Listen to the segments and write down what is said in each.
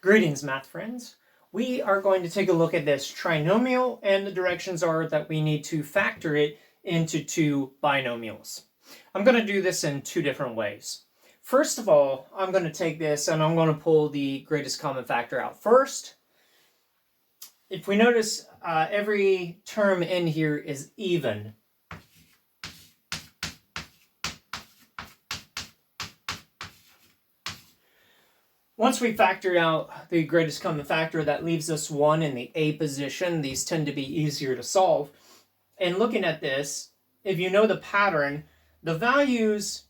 Greetings, math friends. We are going to take a look at this trinomial, and the directions are that we need to factor it into two binomials. I'm going to do this in two different ways. First of all, I'm going to take this and I'm going to pull the greatest common factor out first. If we notice, every term in here is even. Once we factored out the greatest common factor, that leaves us 1 in the A position. These tend to be easier to solve. And looking at this, if you know the pattern, the values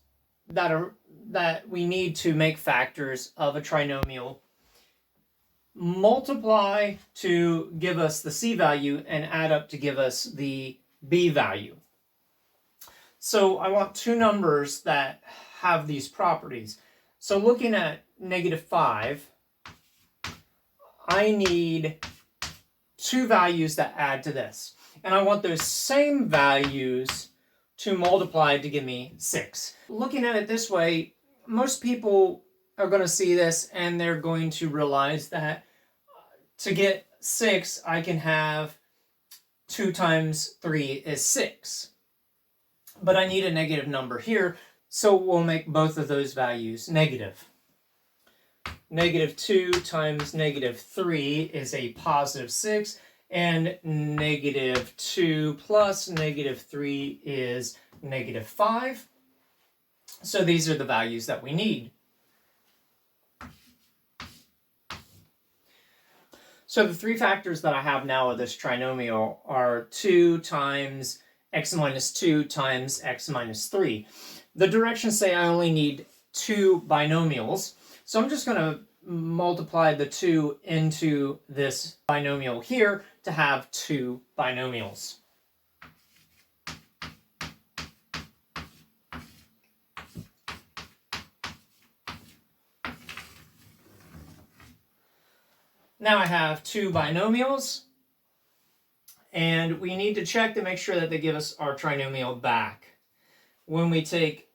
that we need to make factors of a trinomial multiply to give us the C value and add up to give us the B value. So I want two numbers that have these properties. So looking at -5, I need two values that add to this. And I want those same values to multiply to give me 6. Looking at it this way, most people are going to see this and they're going to realize that to get 6, I can have 2 times 3 is 6. But I need a negative number here, so we'll make both of those values negative. -2 times -3 is a positive 6, and -2 plus -3 is -5. So these are the values that we need. So the three factors that I have now of this trinomial are 2 times x minus 2 times x minus 3. The directions say I only need two binomials, so I'm just going to multiply the 2 into this binomial here to have two binomials. Now I have two binomials, and we need to check to make sure that they give us our trinomial back. When we take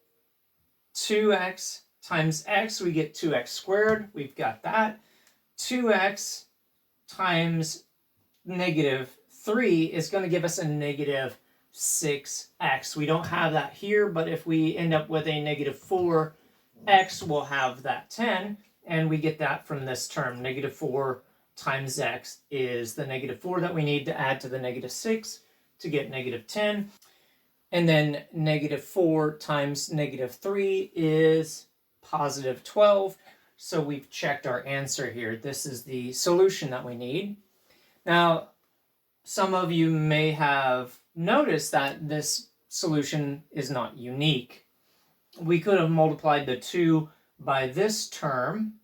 2x times x, we get 2x squared. We've got that. 2x times -3 is going to give us a -6x. We don't have that here, but if we end up with a -4x, we'll have that 10, and we get that from this term. -4 times x is the -4 that we need to add to the -6 to get -10. And then -4 times -3 is positive 12. So we've checked our answer here. This is the solution that we need. Now, some of you may have noticed that this solution is not unique. We could have multiplied the 2 by this term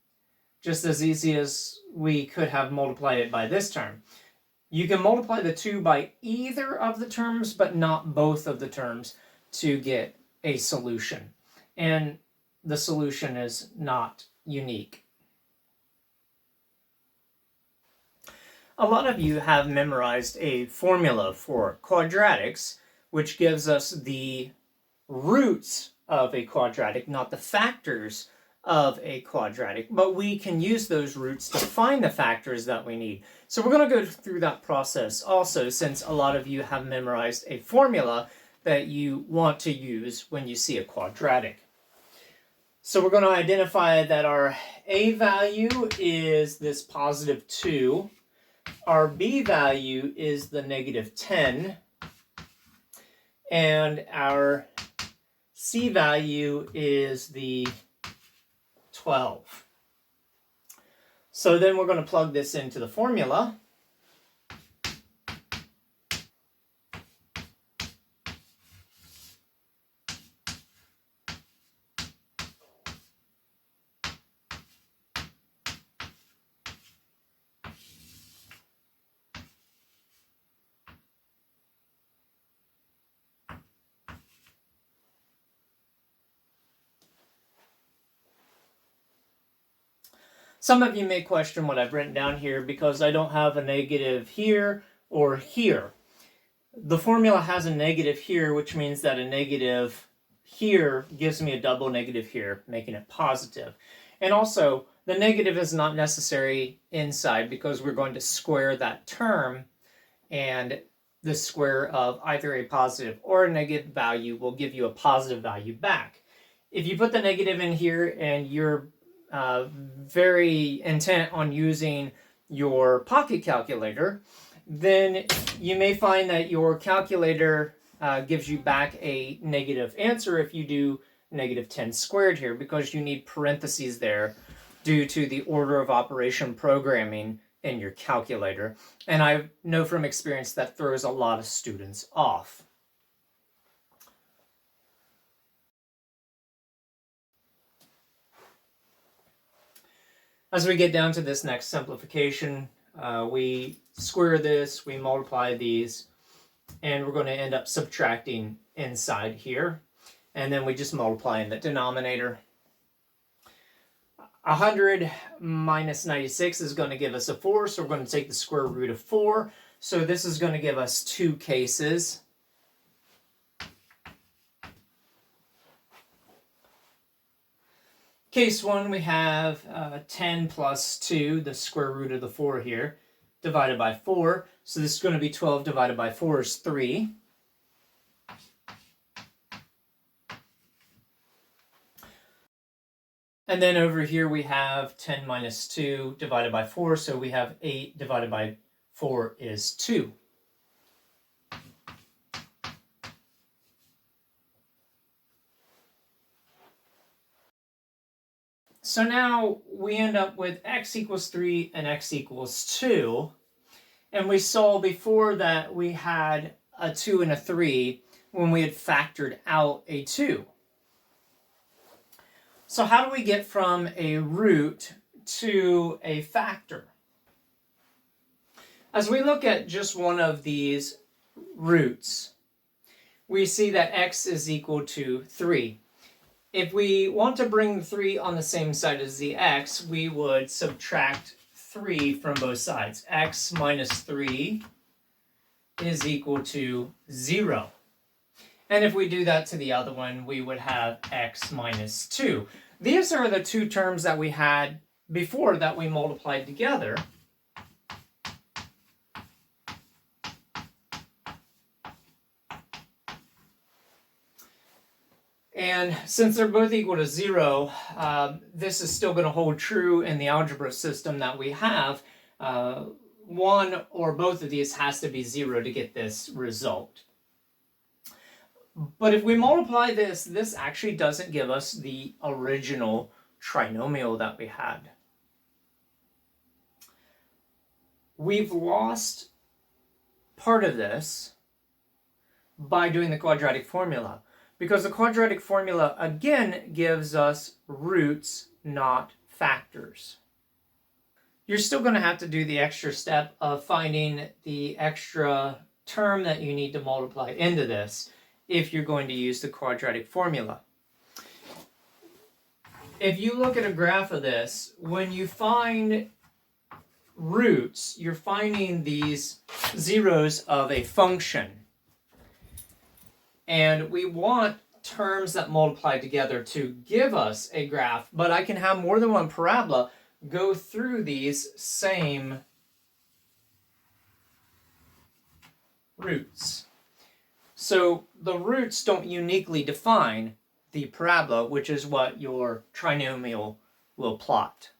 just as easy as we could have multiplied it by this term. You can multiply the 2 by either of the terms, but not both of the terms to get a solution. And the solution is not unique. A lot of you have memorized a formula for quadratics, which gives us the roots of a quadratic, not the factors of a quadratic, but we can use those roots to find the factors that we need. So we're going to go through that process also, since a lot of you have memorized a formula that you want to use when you see a quadratic. So we're going to identify that our A value is this positive 2, our B value is the -10, and our C value is the 12. So then we're going to plug this into the formula. Some of you may question what I've written down here because I don't have a negative here or here. The formula has a negative here, which means that a negative here gives me a double negative here, making it positive. And also, the negative is not necessary inside because we're going to square that term, and the square of either a positive or a negative value will give you a positive value back. If you put the negative in here and you're very intent on using your pocket calculator, then you may find that your calculator gives you back a negative answer if you do negative 10 squared here, because you need parentheses there due to the order of operation programming in your calculator. And I know from experience that throws a lot of students off. As we get down to this next simplification, we square this, we multiply these, and we're going to end up subtracting inside here. And then we just multiply in the denominator. 100 minus 96 is going to give us a 4, so we're going to take the square root of 4. So this is going to give us two cases. Case 1, we have 10 plus 2, the square root of the 4 here, divided by 4. So this is going to be 12 divided by 4 is 3. And then over here we have 10 minus 2 divided by 4, so we have 8 divided by 4 is 2. So now we end up with x equals 3 and x equals 2. And we saw before that we had a 2 and a 3 when we had factored out a 2. So how do we get from a root to a factor? As we look at just one of these roots, we see that x is equal to 3. If we want to bring the 3 on the same side as the x, we would subtract 3 from both sides. X minus 3 is equal to 0. And if we do that to the other one, we would have x minus 2. These are the two terms that we had before that we multiplied together. And since they're both equal to 0, this is still going to hold true in the algebra system that we have. One or both of these has to be 0 to get this result. But if we multiply this, this actually doesn't give us the original trinomial that we had. We've lost part of this by doing the quadratic formula, because the quadratic formula again gives us roots, not factors. You're still going to have to do the extra step of finding the extra term that you need to multiply into this if you're going to use the quadratic formula. If you look at a graph of this, when you find roots, you're finding these zeros of a function. And we want terms that multiply together to give us a graph, but I can have more than one parabola go through these same roots. So the roots don't uniquely define the parabola, which is what your trinomial will plot.